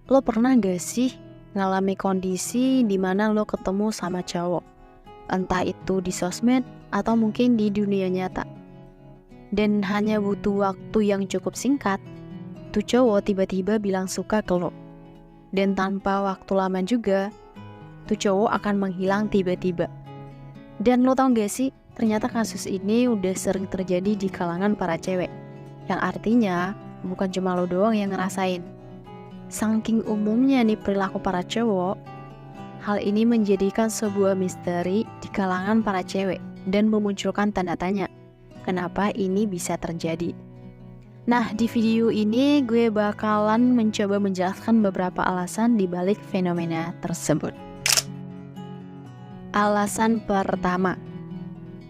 Lo pernah gak sih ngalami kondisi dimana lo ketemu sama cowok? Entah itu di sosmed atau mungkin di dunia nyata. Dan hanya butuh waktu yang cukup singkat, tuh cowok tiba-tiba bilang suka ke lo. Dan tanpa waktu lama juga, tuh cowok akan menghilang tiba-tiba. Dan lo tau gak sih, ternyata kasus ini udah sering terjadi di kalangan para cewek. Yang artinya, bukan cuma lo doang yang ngerasain. Saking umumnya nih perilaku para cowok, hal ini menjadikan sebuah misteri di kalangan para cewek dan memunculkan tanda tanya, kenapa ini bisa terjadi? Nah, di video ini gue bakalan mencoba menjelaskan beberapa alasan di balik fenomena tersebut. Alasan pertama,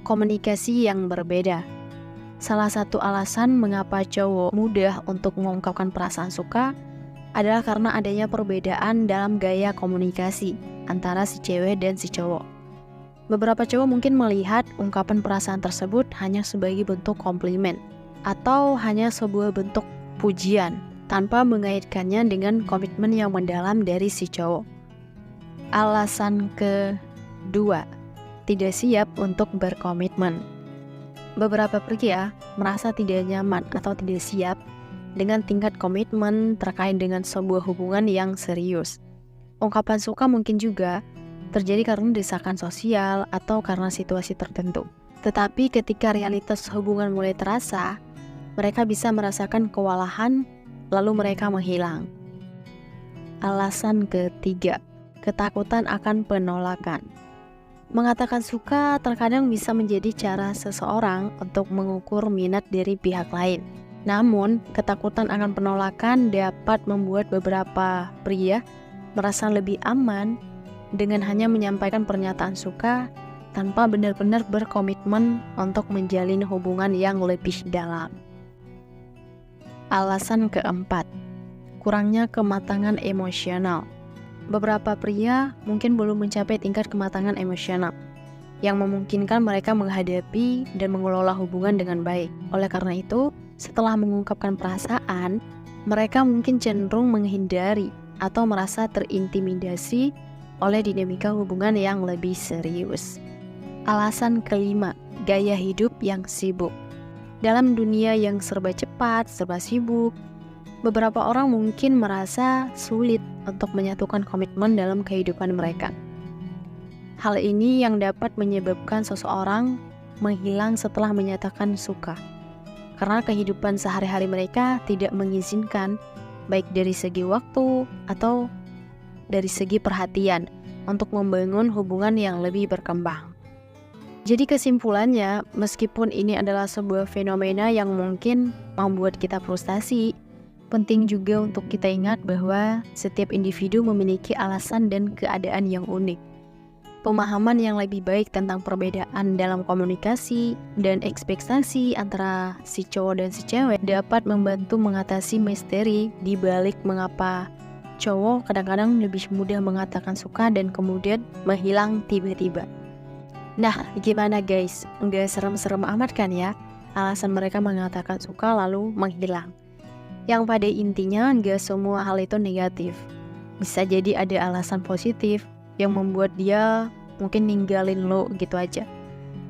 komunikasi yang berbeda. Salah satu alasan mengapa cowok mudah untuk mengungkapkan perasaan suka adalah karena adanya perbedaan dalam gaya komunikasi antara si cewek dan si cowok. Beberapa cowok mungkin melihat ungkapan perasaan tersebut hanya sebagai bentuk komplimen atau hanya sebuah bentuk pujian tanpa mengaitkannya dengan komitmen yang mendalam dari si cowok. Alasan kedua, tidak siap untuk berkomitmen. Beberapa pria merasa tidak nyaman atau tidak siap dengan tingkat komitmen terkait dengan sebuah hubungan yang serius. Ungkapan suka mungkin juga terjadi karena desakan sosial atau karena situasi tertentu. Tetapi ketika realitas hubungan mulai terasa, mereka bisa merasakan kewalahan, lalu mereka menghilang. Alasan ketiga, ketakutan akan penolakan. Mengatakan suka terkadang bisa menjadi cara seseorang untuk mengukur minat dari pihak lain. Namun, ketakutan akan penolakan dapat membuat beberapa pria merasa lebih aman dengan hanya menyampaikan pernyataan suka tanpa benar-benar berkomitmen untuk menjalin hubungan yang lebih dalam. Alasan keempat, kurangnya kematangan emosional. Beberapa pria mungkin belum mencapai tingkat kematangan emosional yang memungkinkan mereka menghadapi dan mengelola hubungan dengan baik. Oleh karena itu, setelah mengungkapkan perasaan, mereka mungkin cenderung menghindari atau merasa terintimidasi oleh dinamika hubungan yang lebih serius. Alasan kelima, gaya hidup yang sibuk. Dalam dunia yang serba cepat, serba sibuk, beberapa orang mungkin merasa sulit untuk menyatukan komitmen dalam kehidupan mereka. Hal ini yang dapat menyebabkan seseorang menghilang setelah menyatakan suka. Karena kehidupan sehari-hari mereka tidak mengizinkan, baik dari segi waktu atau dari segi perhatian, untuk membangun hubungan yang lebih berkembang. Jadi kesimpulannya, meskipun ini adalah sebuah fenomena yang mungkin membuat kita frustasi, penting juga untuk kita ingat bahwa setiap individu memiliki alasan dan keadaan yang unik. Pemahaman yang lebih baik tentang perbedaan dalam komunikasi dan ekspektasi antara si cowok dan si cewek dapat membantu mengatasi misteri di balik mengapa cowok kadang-kadang lebih mudah mengatakan suka dan kemudian menghilang tiba-tiba. Nah, gimana guys? Nggak serem-serem amat kan ya? Alasan mereka mengatakan suka lalu menghilang. Yang pada intinya nggak semua hal itu negatif. Bisa jadi ada alasan positif yang membuat dia mungkin ninggalin lo gitu aja.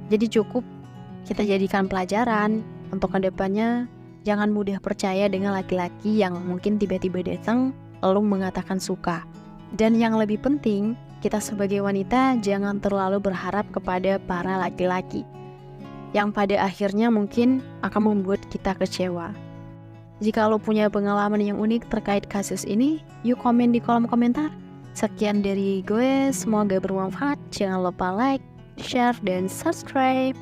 Jadi cukup kita jadikan pelajaran untuk kedepannya, jangan mudah percaya dengan laki-laki yang mungkin tiba-tiba datang lalu mengatakan suka. Dan yang lebih penting, kita sebagai wanita jangan terlalu berharap kepada para laki-laki yang pada akhirnya mungkin akan membuat kita kecewa. Jika lo punya pengalaman yang unik terkait kasus ini, yuk komen di kolom komentar. Sekian dari gue, semoga bermanfaat. Jangan lupa like, share, dan subscribe.